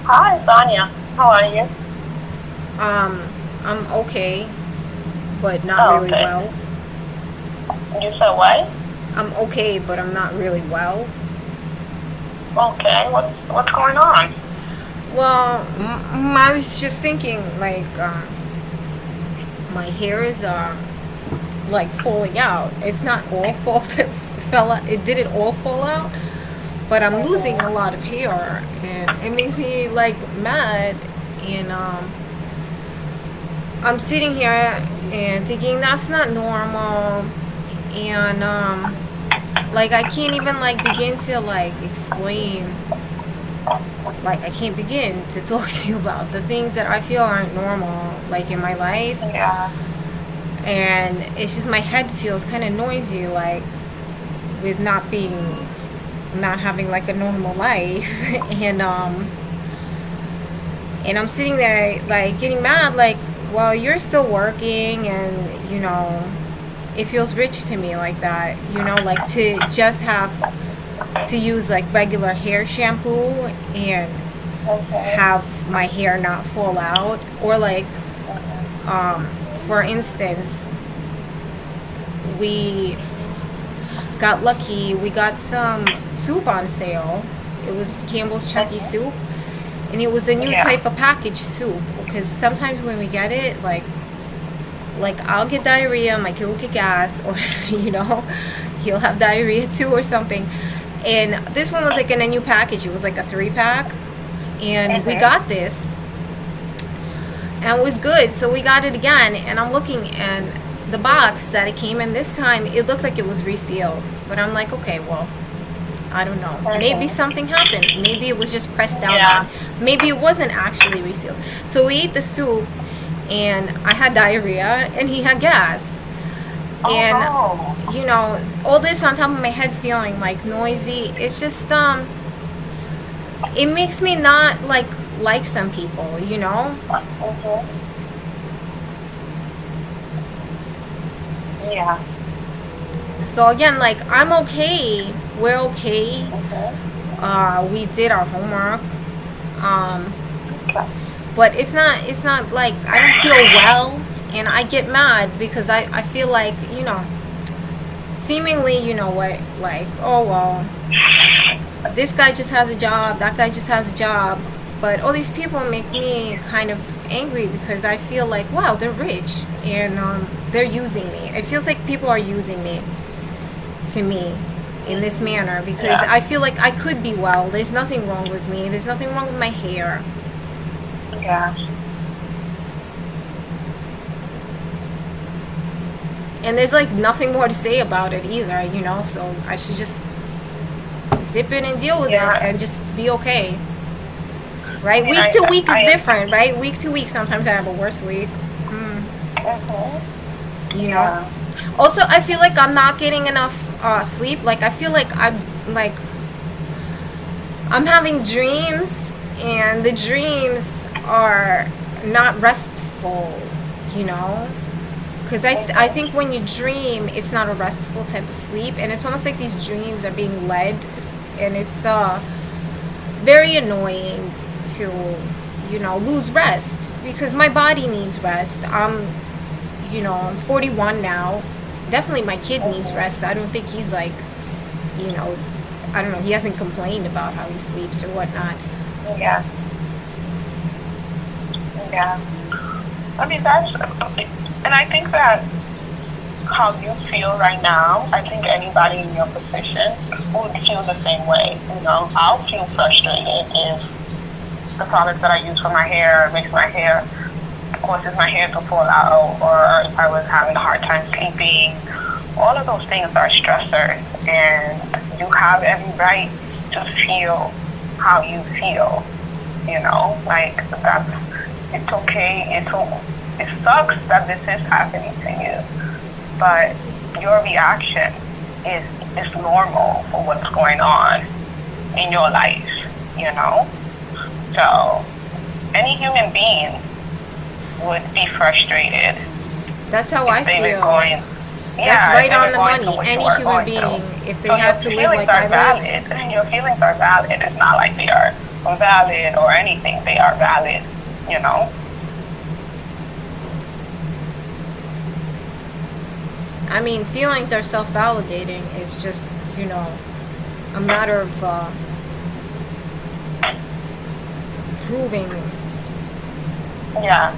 Hi, Sonia. How are you? Um, I'm okay, but not Oh, really okay. well. You said what? I'm okay, but I'm not really well. Okay. What's going on? Well, I was just thinking, like, my hair is like falling out. It's not all fall that fell out. It didn't all fall out, but I'm losing a Mhm. lot of hair, and it makes me like mad. And I'm sitting here and thinking that's not normal, and like I can't even like begin to like explain, like I can't begin to talk to you about the things that I feel aren't normal like in my life. Yeah. And it's just my head feels kind of noisy, like with not having like a normal life. and and I'm sitting there like getting mad, like, well, you're still working, and it feels rich to me like that, like to just have to use like regular hair shampoo and Okay. have my hair not fall out. Or like, Mhm. um, for instance, we got lucky. We got some soup on sale. It was Campbell's Chucky Mhm. soup, and it was a new Yeah. type of packaged soup. Because sometimes when we get it, like I'll get diarrhea, my kid will get gas, or you know, he'll have diarrhea too or something. And this one was like in a new package. It was like a 3-pack, and we Mhm. got this, and it was good. So we got it again, and I'm looking, and the box that it came in this time, it looked like it was resealed. But I'm like, okay, well, I don't know. Maybe Mhm. something happened. Maybe it was just pressed down Yeah. on. Maybe it wasn't actually resealed. So we ate the soup, and I had diarrhea, and he had gas. Oh And no. all this on top of my head feeling like noisy. It's just it makes me not like some people. Mhm. Yeah. So again, like I'm okay. We're okay. Mhm. We did our homework. Um, Okay. but it's not like I don't feel well, and I get mad because I feel like, seemingly, what, like, oh well, this guy just has a job, that guy just has a job. But all these people make me kind of angry because I feel like, wow, they're rich, and they're using me. It feels like people are using me, to me, in this Mhm. manner, because Yeah. I feel like I could be well. There's nothing wrong with me. There's nothing wrong with my hair. Yeah. And there's like nothing more to say about it either. So I should just zip it and deal with it Yeah. and just be okay. I Right? mean, Week to week is I different, right? Week to week, sometimes I have a worse week. Mm, Mhm. you know. Yeah. Also, I feel like I'm not getting enough sleep. Like I feel like like I'm having dreams, and the dreams are not restful. You know, because I Mhm. think when you dream, it's not a restful type of sleep, and it's almost like these dreams are being led, and it's very annoying to lose rest, because my body needs rest. I'm 41 now. Definitely my kid needs Mhm. rest. I don't think he's like, you know I don't know, he hasn't complained about how he sleeps or whatnot. Yeah. Yeah. I mean, and I think that how you feel right now, I think anybody in your position would feel the same way. I'll feel frustrated if the product that I use for my hair makes my hair, causes my hair to fall out, or if I was having a hard time sleeping. All of those things are stressors, and you have every right to feel how you feel. Like that's, it's okay. It sucks that this is happening to you, but your reaction is is normal for what's going on in your life, you know? So any human being would be frustrated That's how if I they were feel. going, That's yeah, if right they on were the going through money. what you Any are human going through. being, if they So your had to live feelings like are I live. valid, and your feelings are valid. It's not like they are valid or anything. They are valid, you know. I mean, feelings are self-validating. It's just, a matter of proving, Yeah.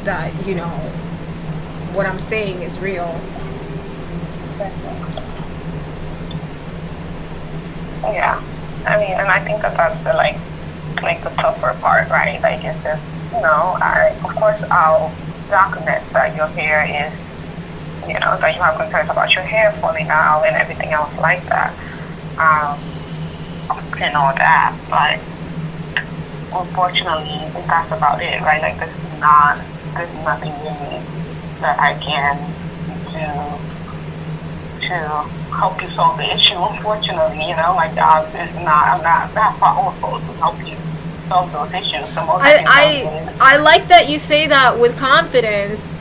that, what I'm saying is real. Yeah. I mean, and I think that that's the the tougher part, right? Like it's just, of course I'll document that your hair is, that you have concerns about your hair falling out and everything else like that, and all that. But unfortunately, that's about it, right? Like there's nothing really that I can do to help you solve the issue. Unfortunately, my job is I'm not that powerful to help you solve those issues. So most I like that you say that with confidence,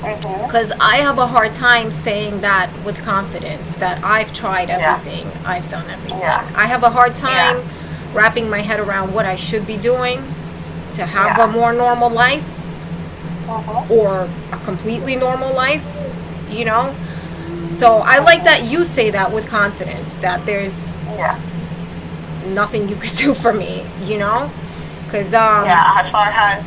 because I have a hard time saying that with confidence, that I've tried everything, I've done everything. I have a hard time wrapping my head around what I should be doing to have a more normal life, or a completely normal life, So I like that you say that with confidence, that there's nothing you could do for me, because as far as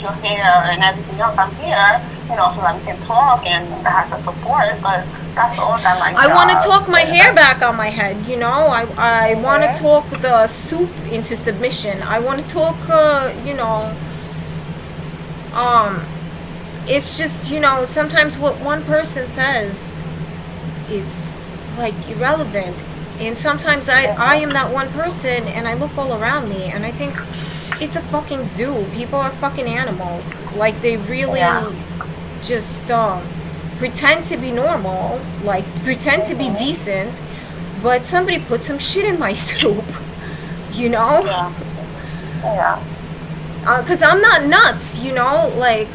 your hair and everything else, I'm here, so that we can talk and have the support. But that's all that I want to talk my hair back on my head, I want to talk the soup into submission. I want to talk, it's just, sometimes what one person says is like irrelevant, and sometimes I am that one person, and I look all around me and I think it's a fucking zoo. People are fucking animals. Like they really just pretend to be normal, like pretend to be decent, but somebody put some shit in my soup, because I'm not nuts, like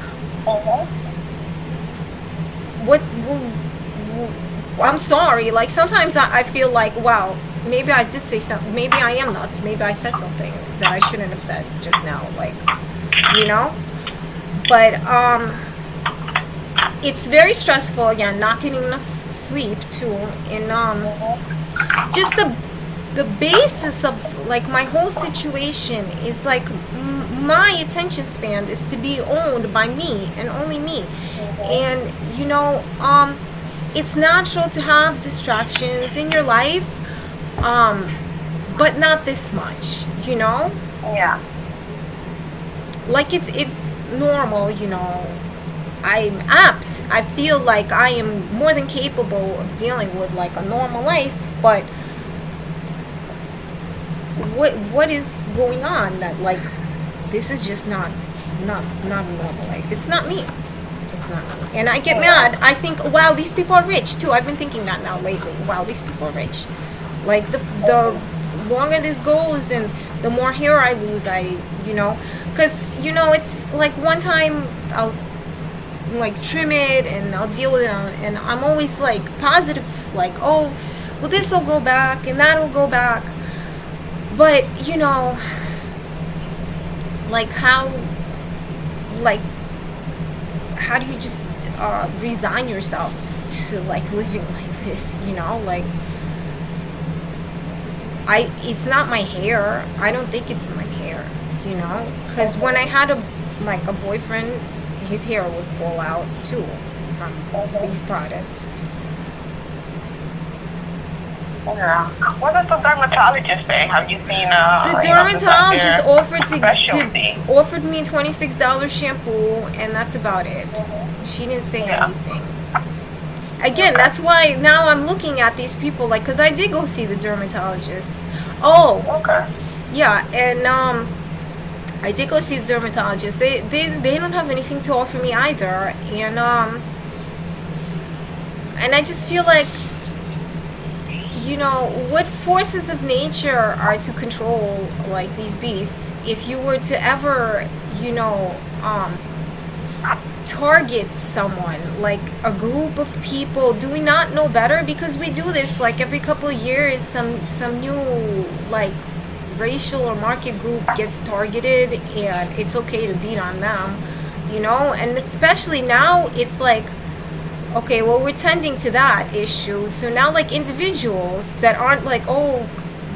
I'm sorry, like sometimes I feel like, wow, maybe I did say something, maybe I am nuts, maybe I said something that I shouldn't have said just now, like, but it's very stressful, again, not getting enough sleep too, and just the basis of like my whole situation is like my attention span is to be owned by me and only me, and it's natural to have distractions in your life, but not this much, like it's normal, I'm apt, I feel like I am more than capable of dealing with like a normal life, but what is going on that like this is just not a normal life. It's not me. It's not me. And I get mad. I think, wow, these people are rich too. I've been thinking that now lately. Wow, these people are rich. Like the longer this goes and the more hair I lose, because it's like one time I'll like trim it and I'll deal with it, and I'm always like positive, like, oh, well, this will go back and that will go back. But like how do you just resign yourself to like living like this, like it's not my hair. I don't think it's my hair, because when I had a boyfriend, his hair would fall out too from these products. Yeah. What does the dermatologist say? Have you seen the dermatologist offered me $26 shampoo, and that's about it. She didn't say anything. Again, that's why now I'm looking at these people like, because I did go see the dermatologist. Oh, okay. Yeah, and I did go see the dermatologist. They don't have anything to offer me either, and I just feel like, what forces of nature are to control like these beasts? If you were to ever, target someone, like a group of people? Do we not know better? Because we do this like every couple of years. Some new like racial or market group gets targeted, and it's okay to beat on them, you know. And especially now, it's like, okay, well, we're tending to that issue. So now, like, individuals that aren't like, oh,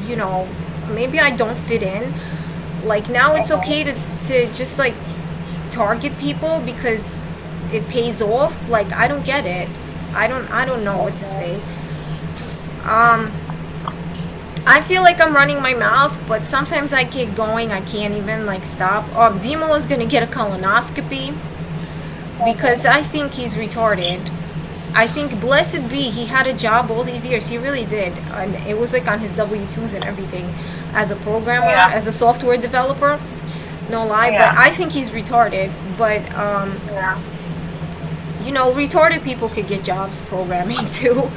you know, maybe I don't fit in. Like, now it's okay to just like target people because it pays off. Like, I don't get it. I don't know what to say. I feel like I'm running my mouth, but sometimes I get going. I can't even like stop. Demo is gonna get a colonoscopy because I think he's retarded. I think, blessed be, he had a job all these years. He really did, and it was like on his W-2s and everything, as a programmer, as a software developer. No lie, but I think he's retarded. But you know, retarded people could get jobs programming too.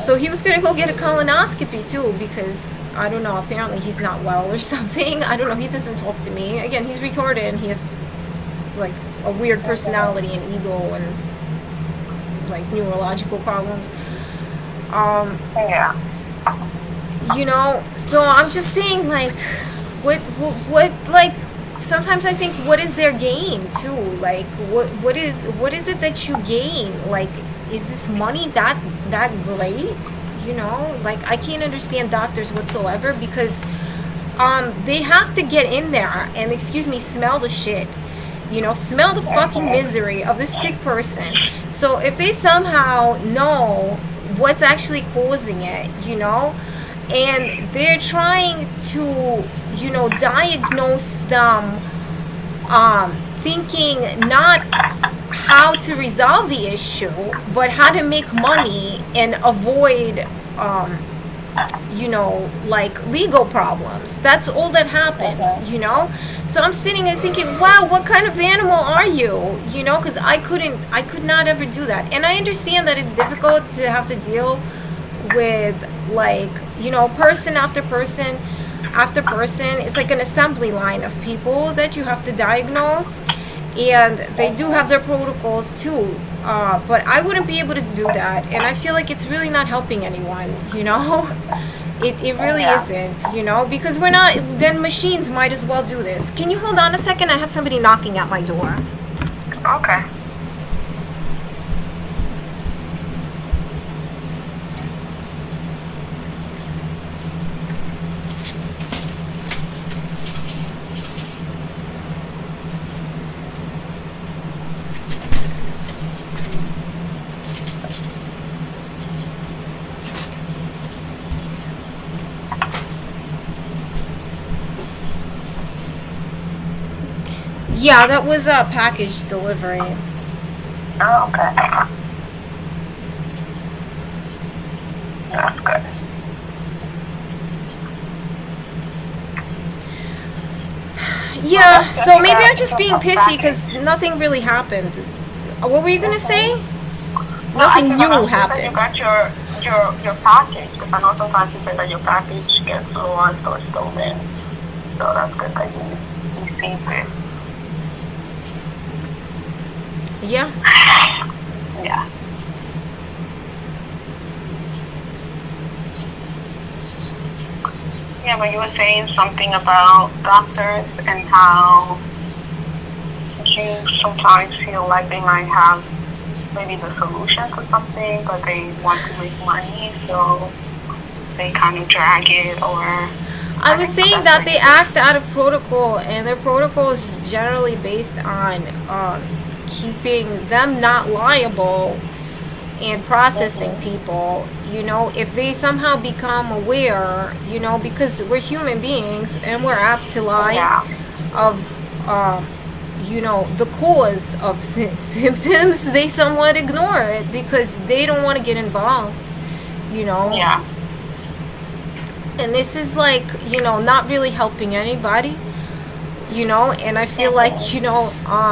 So he was gonna go get a colonoscopy too because I don't know. Apparently he's not well or something. I don't know. He doesn't talk to me. Again, he's retarded and he has like a weird personality and ego and like neurological problems. You know. So I'm just saying, like, what like. Sometimes I think, what is their gain too? Like, what is it that you gain? Like, is this money that great? You know, like, I can't understand doctors whatsoever because they have to get in there and, excuse me, smell the shit. You know, smell the fucking misery of this sick person. So if they somehow know what's actually causing it, you know, and they're trying to, you know, diagnose them, thinking not how to resolve the issue, but how to make money and avoid, you know, like legal problems. That's all that happens, you know. So I'm sitting there thinking, wow, what kind of animal are you? You know, because I could not ever do that. And I understand that it's difficult to have to deal with, like, you know, person after person after person. It's like an assembly line of people that you have to diagnose, and they do have their protocols too, but I wouldn't be able to do that, and I feel like it's really not helping anyone, you know. It really isn't, you know, because we're not, then machines might as well do this. Can you hold on a second? I have somebody knocking at my door. Okay. Yeah, that was a package delivery. Oh, okay. That's good. Yeah, so maybe I'm just being pissy because nothing really happened. What were you gonna say? Nothing new happened. You got your package. I know sometimes you say that your package gets lost or stolen. So that's good that you received it. Yeah. Yeah. Yeah, but you were saying something about doctors and how you sometimes feel like they might have maybe the solution to something, but they want to make money, so they kind of drag it, or... I was saying that they act out of protocol, and their protocol is generally based on keeping them not liable and processing people. You know, if they somehow become aware, you know, because we're human beings and we're apt to lie of, you know, the cause of symptoms, they somewhat ignore it because they don't want to get involved, you know. Yeah. And this is like, you know, not really helping anybody, you know, and I feel like, you know,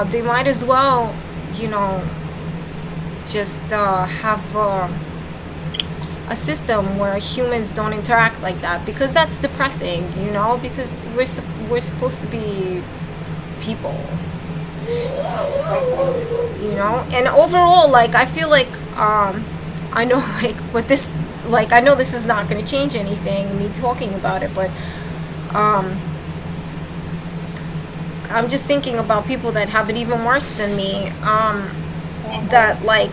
they might as well, you know, just have a system where humans don't interact like that, because that's depressing, you know, because we're supposed to be people, Mhm. And overall, like, I feel like, I know, like, but this, like, I know this is not going to change anything, me talking about it, but, um, I'm just thinking about people that have it even worse than me, Mhm. that, like,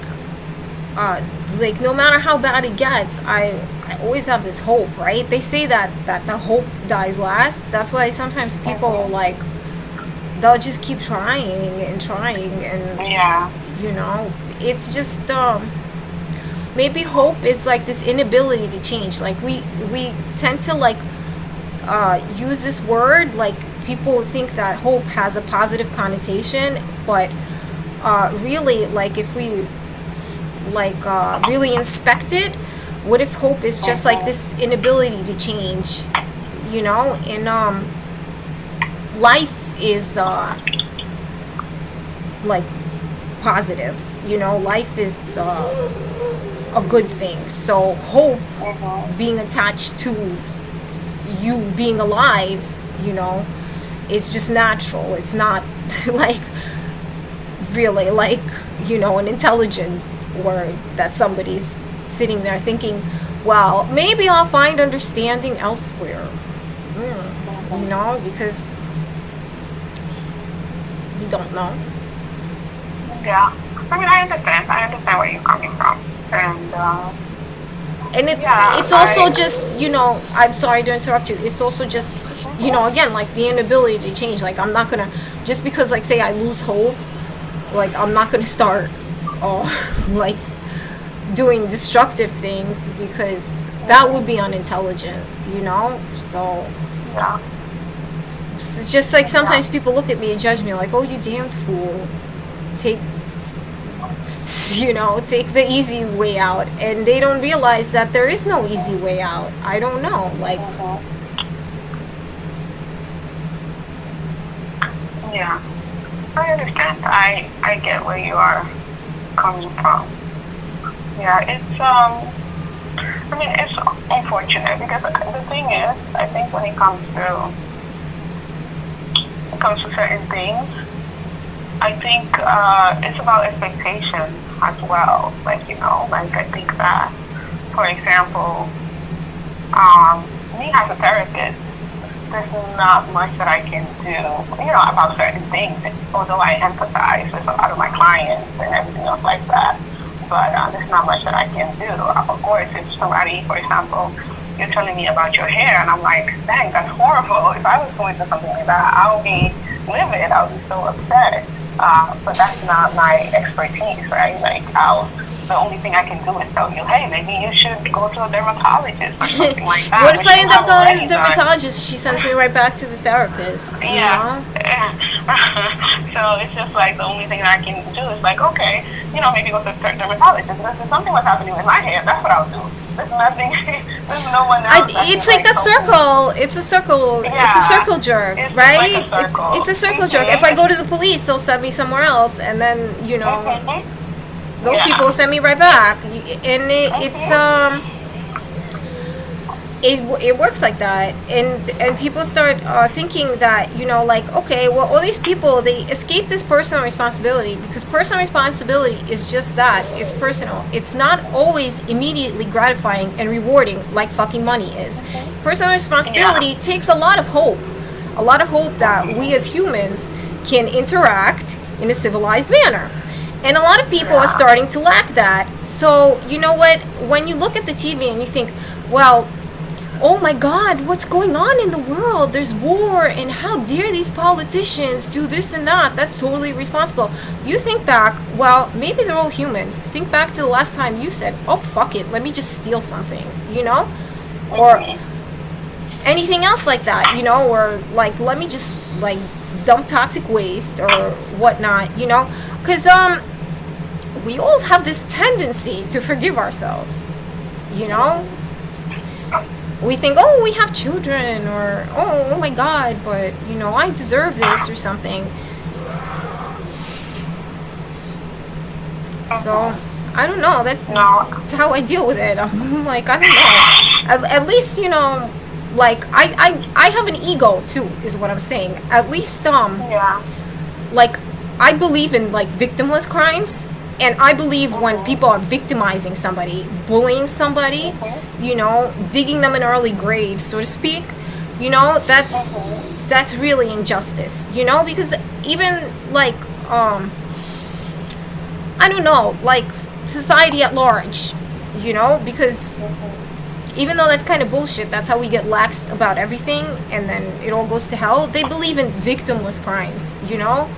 no matter how bad it gets, I always have this hope, right? They say that the hope dies last. That's why sometimes people, Mhm. like, they'll just keep trying and trying, and Yeah. you know it's just, maybe hope is like this inability to change. Like, we tend to, like, use this word, like, people think that hope has a positive connotation, but really, like, if we, like, really inspect it, what if hope is just like Mhm. this inability to change, and life is, like, positive. Life is, a good thing. So hope Mhm. being attached to you being alive, you know, it's just natural. It's not like, really, like, an intelligent word that somebody's sitting there thinking, well, maybe I'll find understanding elsewhere. Mhm. Because we don't know. Yeah. I mean, I understand. I understand where you're coming from, and And yeah, it's also I. just, I'm sorry to interrupt you. It's also just, again, like, the inability to change. Like, I'm not gonna, just because, like, say I lose hope, like, I'm not gonna start, like, doing destructive things, because that would Mhm. be unintelligent. So Yeah. it's just like, Yeah. sometimes people look at me and judge me, like, oh, you damned fool, take take the easy way out, and they don't realize that there is no easy way out. I don't know, like, Mhm. Yeah. I understand. I get where you are coming from. Yeah. I mean, it's unfortunate because the thing is, I think when it comes to certain things, I think it's about expectations as well. Like, like I think that, for example, me as a therapist, there's not much that I can do, about certain things. Although I empathize with a lot of my clients and everything else like that, but there's not much that I can do. Of course, if somebody, for example, you're telling me about your hair, and I'm like, dang, that's horrible. If I was going through something like that, I'll be livid. I'll be so upset. But that's not my expertise, right? Like, the only thing I can do is tell you, hey, maybe you should go to a dermatologist or something like that, what if which I you end up have going to already the done. dermatologist? She sends me right back to the therapist. Yeah. So it's just like the only thing that I can do is like, okay, maybe go to a dermatologist. If something was happening with my hair, that's what I'll do. There's nothing, there's no one else that can It's like like a help me. circle. It's a circle. It's a Yeah. circle jerk, It's just like a right? It's circle. a circle jerk. If I go to the police, they'll send me somewhere else, and then, Mhm. those people Yeah. send me right back. And Mhm. it works like that, and people start, thinking that, like, okay, well, all these people, they escape this personal responsibility, because personal responsibility is just that. It's personal. It's not always immediately gratifying and rewarding, like fucking money is. Mhm. Personal Yeah. responsibility takes a lot of hope that we Mhm. as humans can interact in a civilized manner. And a lot of people are Yeah. starting to lack that. So, you know what? When you look at the TV and you think, well, oh my God, what's going on in the world? There's war, and how dare these politicians do this and that? That's totally irresponsible. You think back, well, maybe they're all humans. Think back to the last time you said, oh, fuck it, let me just steal something, Or Mhm. anything else like that, Or, like, let me just, like, dump toxic waste or whatnot, Because, we all have this tendency to forgive ourselves, you know? Mhm. We think, oh, we have children, or oh my God, but I deserve this or something. So Mhm. I don't know. No. That's how I deal with it. I'm like, I don't know. At least, like, I have an ego too, is what I'm saying. At least, Yeah. like, I believe in like victimless crimes, and I believe when people are victimizing somebody, bullying somebody, you know, digging them an early grave, so to speak, you know, that's really injustice, you know, because even like I don't know, like society at large, you know, because even though that's kind of bullshit, that's how we get laxed about everything, and then it all goes to hell. They believe in victimless crimes, you know,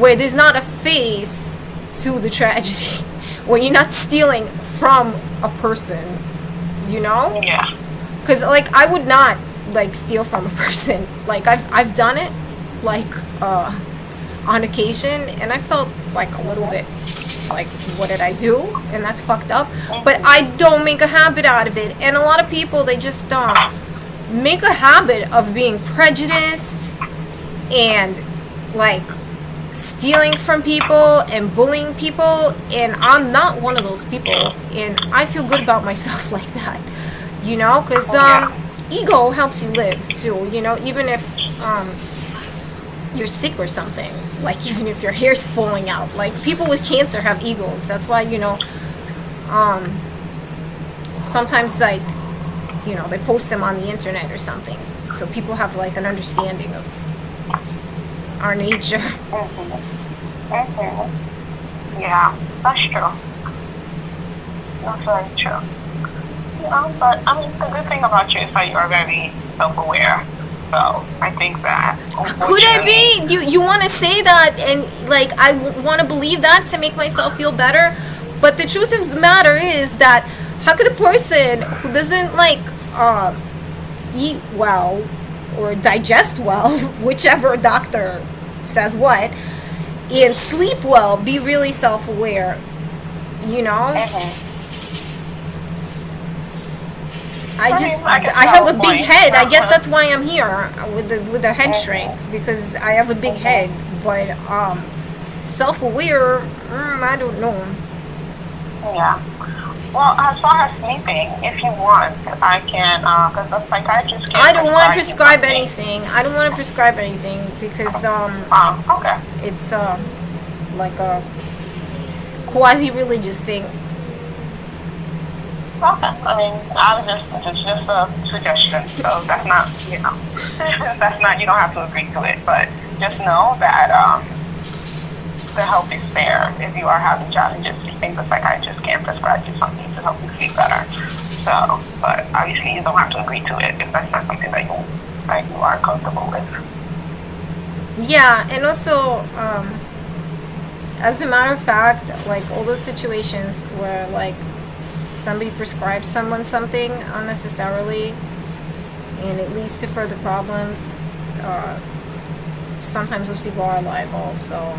where there's not a face to the tragedy, when you're not stealing from a person, you know? Yeah. Because, like, I would not, like, steal from a person. Like, I've done it, like, on occasion, and I felt, like, a little bit, like, what did I do? And that's fucked up. But I don't make a habit out of it. And a lot of people, they just make a habit of being prejudiced and, like, stealing from people and bullying people, and I'm not one of those people, and I feel good about myself like that, you know, because ego helps you live too, you know, even if you're sick or something, like even if your hair's falling out, like people with cancer have egos. That's why, you know, sometimes, like, you know, they post them on the internet or something, so people have like an understanding of our nature. Yeah, that's true. That's very true. You know, but I mean, the good thing about you is that you are very self-aware. So I think that. Could I be? You want to say that, and like I want to believe that to make myself feel better, but the truth of the matter is that how could a person who doesn't like eat well or digest well, whichever doctor says what, and sleep well, be really self-aware, you know? I have a big head. I guess that's why I'm here with the head shrink, because I have a big head. But self-aware, I don't know. Yeah. Well, as far as sleeping, if you want, I can, because the psychiatrist can. I don't want to prescribe anything. I don't want to prescribe anything because okay. It's like a quasi-religious thing. Okay. I mean, it's just a suggestion, so that's not, you know, that's not, you don't have to agree to it, but just know that the help is there. If you are having challenges sleeping, the psychiatrist can prescribe you something to help you sleep better. So, but obviously you don't have to agree to it if that's not something that you are comfortable with. Yeah, and also, as a matter of fact, like all those situations where like somebody prescribes someone something unnecessarily and it leads to further problems, sometimes those people are liable. So,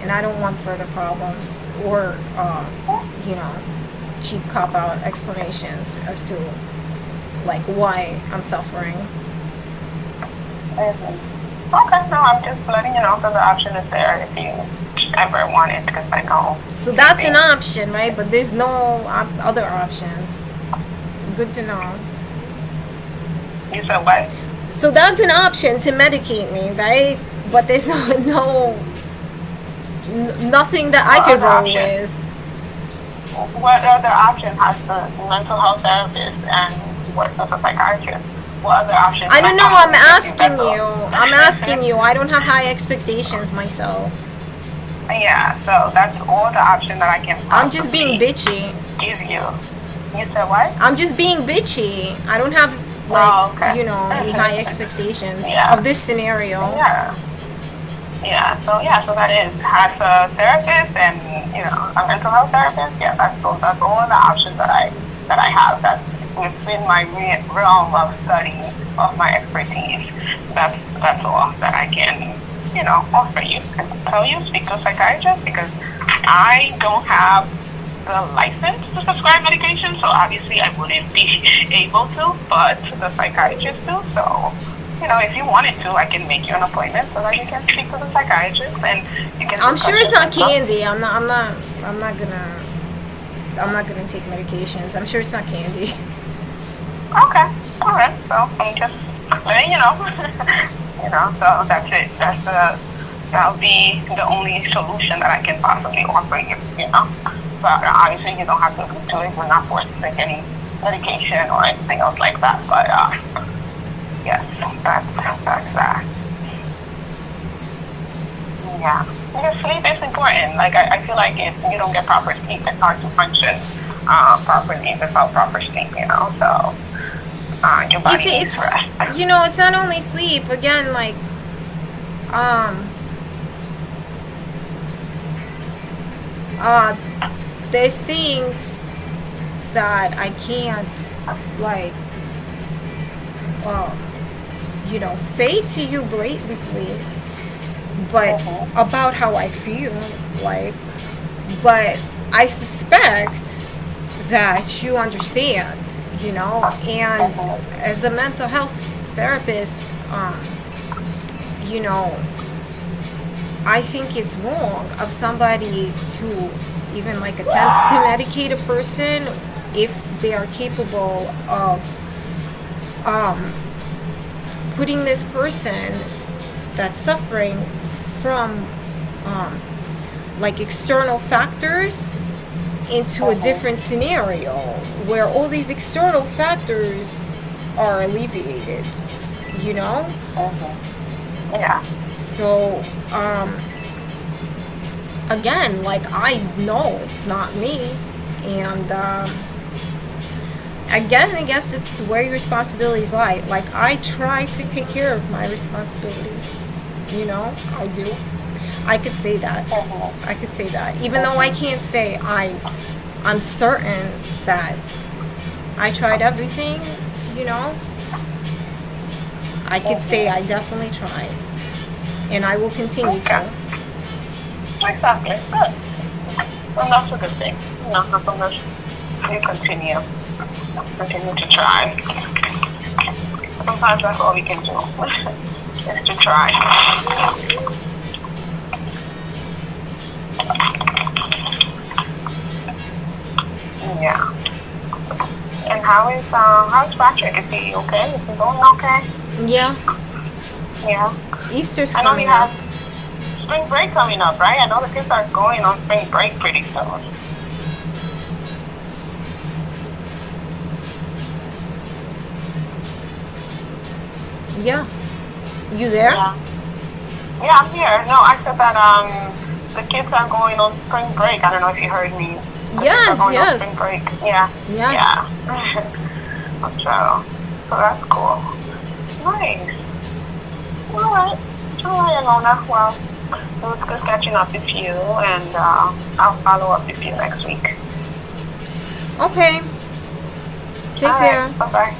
and I don't want further problems or you know, cheap cop-out explanations as to like why I'm suffering. Okay, no, I'm just letting you know that the option is there if you ever want it, because I know. So that's an option, right? But there's no other options. Good to know. You said what? So that's an option to medicate me, right? But there's nothing that I could roll with. What other option has the mental health therapist and what does a psychiatrist? What other options? I don't know. I'm asking you. I don't have high expectations myself. Yeah, so that's all the option that I can. I'm just being bitchy. Give you. You said what? I'm just being bitchy. I don't have like you know any high expectations of this scenario. Yeah. Yeah. So that has a therapist and you know a mental health therapist. Yeah, that's all the options that I have. That's within my realm of study of my expertise. That's all that I can, you know, offer you and tell you. Speak to a psychiatrist because I don't have the license to prescribe medication, so obviously I wouldn't be able to, but the psychiatrist do. So, you know, if you wanted to, I can make you an appointment so that you can speak to the psychiatrist and you can. I'm sure it's not candy. I'm not gonna take medications. I'm sure it's not candy. Okay. All right. So I'm just letting you know. You know. So that's it. That's the that'll be the only solution that I can possibly offer you, you know. But obviously you don't have to agree to it. We're not forced to take any medication or anything else like that. But yes, that's that. Yeah. Because sleep is important. Like I feel like if you don't get proper sleep, it's hard to function properly without proper sleep, you know. So your body needs rest. It's not only sleep. Again, like there's things that I can't like say to you blatantly, but about how I feel, like, but I suspect that you understand, and as a mental health therapist, I think it's wrong of somebody to even like attempt to medicate a person if they are capable of putting this person that's suffering from like external factors into a different scenario where all these external factors are alleviated, Yeah. So again, like, I know it's not me, and again, I guess it's where your responsibilities lie. Like, I try to take care of my responsibilities, I do. I could say that. I could say that. Even though I can't say I'm certain that I tried everything, I could say I definitely tried. And I will continue to. Exactly. Good. Well, that's a good thing. As long as you continue to try. Sometimes that's all we can do, is to try. Yeah. And how's Patrick? Is he okay? Is he going okay? Yeah. Yeah. Easter's I know coming we have up. spring break coming up, right? I know the kids are going on spring break pretty soon. Yeah. You there? Yeah. Yeah, I'm here. No, I said that the kids are going on spring break. I don't know if you heard me. The kids are going on spring break. Yeah. Yes. Yeah. So that's cool. Nice. All right, Ilona. Well, it was good catching up with you, and I'll follow up with you next week. Okay. Take care. Bye bye.